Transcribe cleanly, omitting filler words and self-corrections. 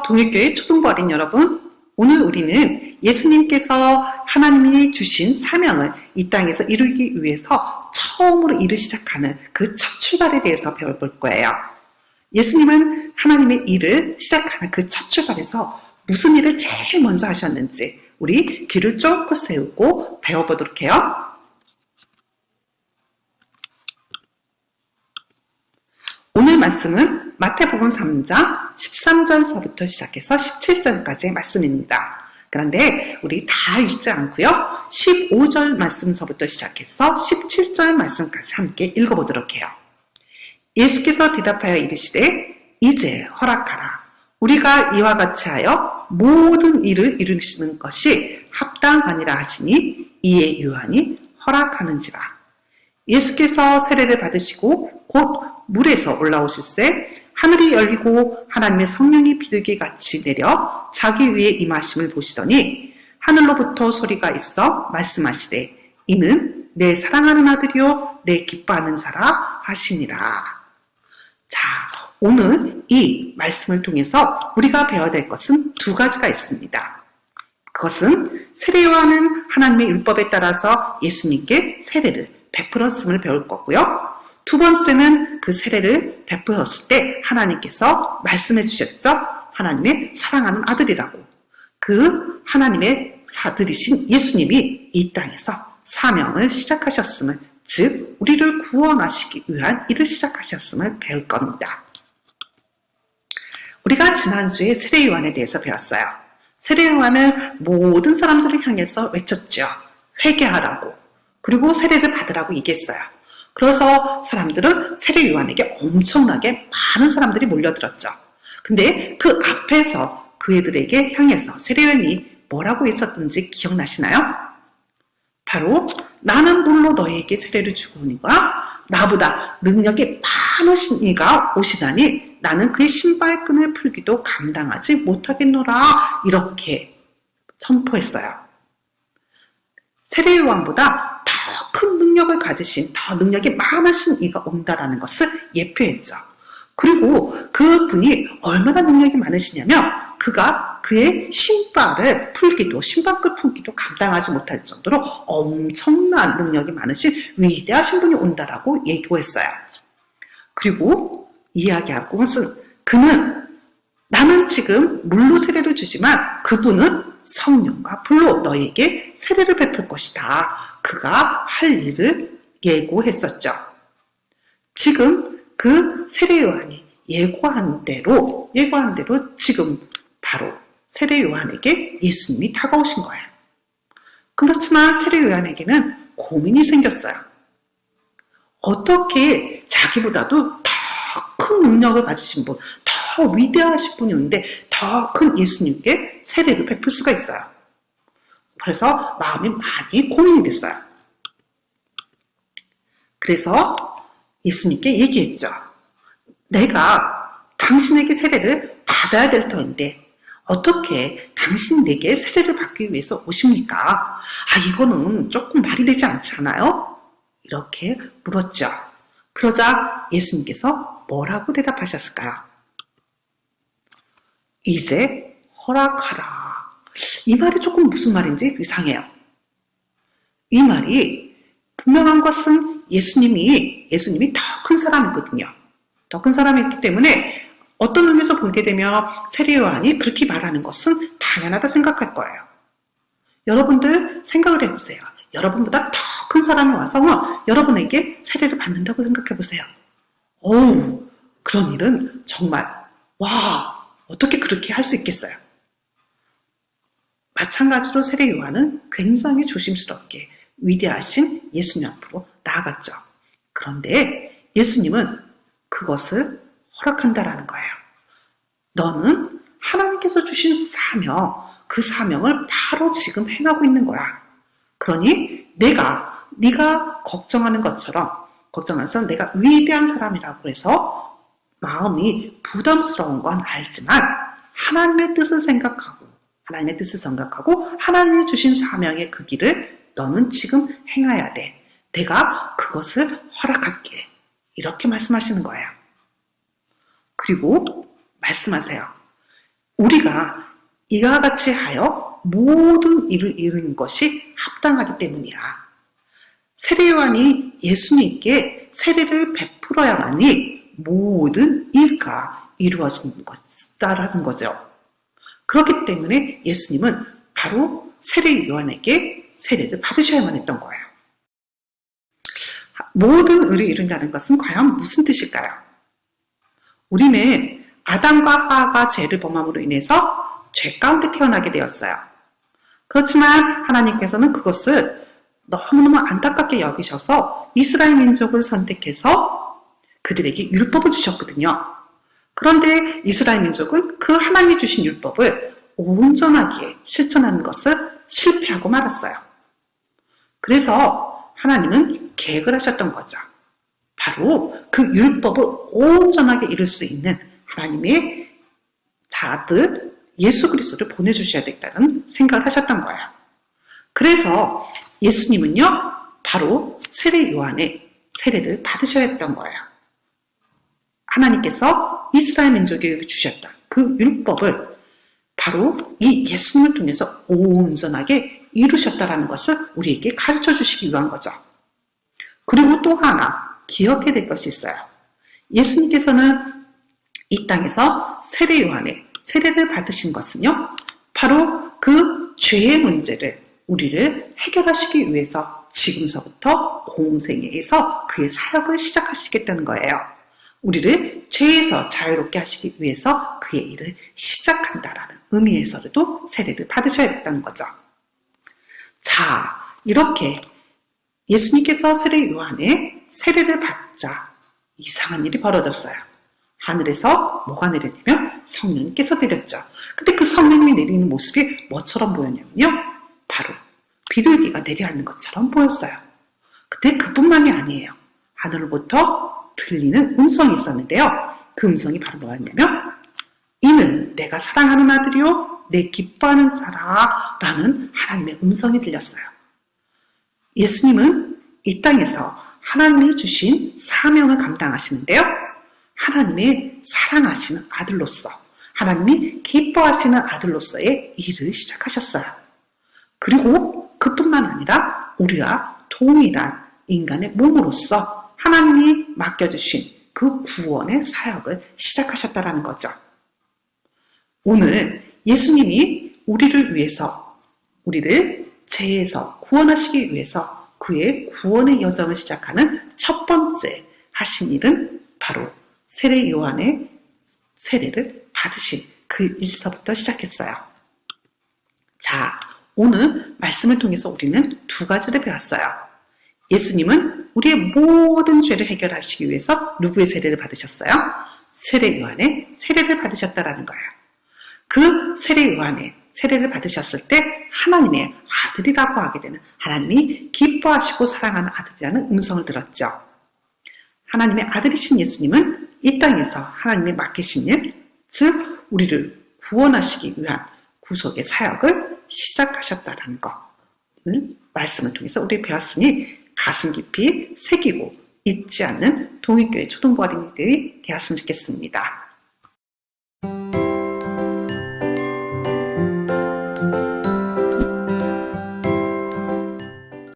동일교회 초등부 어린 여러분, 오늘 우리는 예수님께서 하나님이 주신 사명을 이 땅에서 이루기 위해서 처음으로 일을 시작하는 그 첫 출발에 대해서 배워볼 거예요. 예수님은 하나님의 일을 시작하는 그 첫 출발에서 무슨 일을 제일 먼저 하셨는지 우리 귀를 쫑긋 세우고 배워보도록 해요. 오늘 말씀은 마태복음 3장 13절서부터 시작해서 17절까지의 말씀입니다. 그런데 우리 다 읽지 않고요. 15절 말씀서부터 시작해서 17절 말씀까지 함께 읽어보도록 해요. 예수께서 대답하여 이르시되 이제 허락하라. 우리가 이와 같이 하여 모든 일을 이루시는 것이 합당하니라 하시니 이에 요한이 허락하는지라. 예수께서 세례를 받으시고 곧 물에서 올라오실새 하늘이 열리고 하나님의 성령이 비둘기같이 내려 자기 위에 임하심을 보시더니 하늘로부터 소리가 있어 말씀하시되 이는 내 사랑하는 아들이요 내 기뻐하는 자라 하시니라. 자, 오늘 이 말씀을 통해서 우리가 배워야 될 것은 두 가지가 있습니다. 그것은 세례요한은 하나님의 율법에 따라서 예수님께 세례를 베풀었음을 배울 거고요. 두 번째는 그 세례를 베풀었을 때 하나님께서 말씀해 주셨죠. 하나님의 사랑하는 아들이라고. 그 하나님의 아들이신 예수님이 이 땅에서 사명을 시작하셨음을, 즉 우리를 구원하시기 위한 일을 시작하셨음을 배울 겁니다. 우리가 지난주에 세례요한에 대해서 배웠어요. 세례요한은 모든 사람들을 향해서 외쳤죠. 회개하라고. 그리고 세례를 받으라고 얘기했어요. 그래서 사람들은 세례요한에게 엄청나게 많은 사람들이 몰려들었죠. 근데 그 앞에서 그 애들에게 향해서 세례요한이 뭐라고 외쳤던지 기억나시나요? 바로 나는 물로 너희에게 세례를 주고 오니가 나보다 능력이 많으신 이가 오시다니 나는 그의 신발끈을 풀기도 감당하지 못하겠노라 이렇게 선포했어요. 세례요한보다 더 큰 능력을 가지신, 더 능력이 많으신 이가 온다라는 것을 예표했죠. 그리고 그분이 얼마나 능력이 많으시냐면 그가 그의 신발을 풀기도, 신발끈 풀기도 감당하지 못할 정도로 엄청난 능력이 많으신 위대하신 분이 온다라고 예고했어요. 그리고 이야기하고 그는 나는 지금 물로 세례를 주지만 그분은 성령과 불로 너에게 세례를 베풀 것이다. 그가 할 일을 예고했었죠. 지금 그 세례요한이 예고한 대로 지금 바로 세례요한에게 예수님이 다가오신 거예요. 그렇지만 세례요한에게는 고민이 생겼어요. 어떻게 자기보다도 더 큰 능력을 가지신 분, 더 위대하신 분이 있는데 더 큰 예수님께 세례를 베풀 수가 있어요. 그래서 마음이 많이 고민이 됐어요. 그래서 예수님께 얘기했죠. 내가 당신에게 세례를 받아야 될 터인데 어떻게 당신에게 세례를 받기 위해서 오십니까? 이거는 조금 말이 되지 않잖아요? 이렇게 물었죠. 그러자 예수님께서 뭐라고 대답하셨을까요? 이제 허락하라. 이 말이 조금 무슨 말인지 이상해요. 이 말이 분명한 것은 예수님이 더 큰 사람이거든요. 더 큰 사람이기 때문에 어떤 의미에서 보게 되면 세례요한이 그렇게 말하는 것은 당연하다 생각할 거예요. 여러분들 생각을 해보세요. 여러분보다 더 큰 사람이 와서 여러분에게 세례를 받는다고 생각해 보세요. 그런 일은 정말 어떻게 그렇게 할 수 있겠어요? 마찬가지로 세례요한은 굉장히 조심스럽게 위대하신 예수님 앞으로 나아갔죠. 그런데 예수님은 그것을 허락한다라는 거예요. 너는 하나님께서 주신 사명, 그 사명을 바로 지금 행하고 있는 거야. 그러니 네가 걱정하는 것처럼 내가 위대한 사람이라고 해서 마음이 부담스러운 건 알지만 하나님의 뜻을 생각하고 하나님이 주신 사명의 그 길을 너는 지금 행해야 돼. 내가 그것을 허락할게. 이렇게 말씀하시는 거예요. 그리고 말씀하세요. 우리가 이와 같이 하여 모든 일을 이루는 것이 합당하기 때문이야. 세례요한이 예수님께 세례를 베풀어야만이 모든 일가 이루어지는 것이다라는 거죠. 그렇기 때문에 예수님은 바로 세례요한에게 세례를 받으셔야만 했던 거예요. 모든 의를 이룬다는 것은 과연 무슨 뜻일까요? 우리는 아담과 하와가 죄를 범함으로 인해서 죄 가운데 태어나게 되었어요. 그렇지만 하나님께서는 그것을 너무너무 안타깝게 여기셔서 이스라엘 민족을 선택해서 그들에게 율법을 주셨거든요. 그런데 이스라엘 민족은 그 하나님이 주신 율법을 온전하게 실천하는 것을 실패하고 말았어요. 그래서 하나님은 계획을 하셨던 거죠. 바로 그 율법을 온전하게 이룰 수 있는 하나님의 아들 예수 그리스도를 보내주셔야 되겠다는 생각을 하셨던 거예요. 그래서 예수님은요, 바로 세례 요한의 세례를 받으셔야 했던 거예요. 하나님께서 이스라엘 민족에게 주셨던 그 율법을 바로 이 예수님을 통해서 온전하게 이루셨다는 것을 우리에게 가르쳐 주시기 위한 거죠. 그리고 또 하나 기억해야 될 것이 있어요. 예수님께서는 이 땅에서 세례 요한의 세례를 받으신 것은요, 바로 그 죄의 문제를 우리를 해결하시기 위해서 지금서부터 공생애에서 그의 사역을 시작하시겠다는 거예요. 우리를 죄에서 자유롭게 하시기 위해서 그의 일을 시작한다라는 의미에서도 세례를 받으셔야겠다는 거죠. 자, 이렇게 예수님께서 세례 요한의 세례를 받자 이상한 일이 벌어졌어요. 하늘에서 뭐가 내리냐면 성령님께서 내렸죠. 근데 그 성령님이 내리는 모습이 뭐처럼 보였냐면요, 바로 비둘기가 내려앉는 것처럼 보였어요. 근데 그뿐만이 아니에요. 하늘로부터 들리는 음성이 있었는데요. 그 음성이 바로 뭐였냐면 이는 내가 사랑하는 아들이요 내 기뻐하는 자라 라는 하나님의 음성이 들렸어요. 예수님은 이 땅에서 하나님이 주신 사명을 감당하시는데요. 하나님의 사랑하시는 아들로서, 하나님이 기뻐하시는 아들로서의 일을 시작하셨어요. 그리고 그뿐만 아니라 우리가 동일한 인간의 몸으로서 하나님이 맡겨주신 그 구원의 사역을 시작하셨다는 거죠. 오늘 예수님이 우리를 위해서, 우리를 죄에서 구원하시기 위해서 그의 구원의 여정을 시작하는 첫 번째 하신 일은 바로 세례 요한의 세례를 받으신 그 일서부터 시작했어요. 자, 오늘 말씀을 통해서 우리는 두 가지를 배웠어요. 예수님은 우리의 모든 죄를 해결하시기 위해서 누구의 세례를 받으셨어요? 세례 요한의 세례를 받으셨다라는 거예요. 그 세례 요한의 세례를 받으셨을 때 하나님의 아들이라고 하게 되는, 하나님이 기뻐하시고 사랑하는 아들이라는 음성을 들었죠. 하나님의 아들이신 예수님은 이 땅에서 하나님이 맡기신 일, 즉 우리를 구원하시기 위한 구속의 사역을 시작하셨다는 것을 말씀을 통해서 우리 배웠으니 가슴 깊이 새기고 잊지 않는 동익교회 초등부 어린이들이 되었으면 좋겠습니다.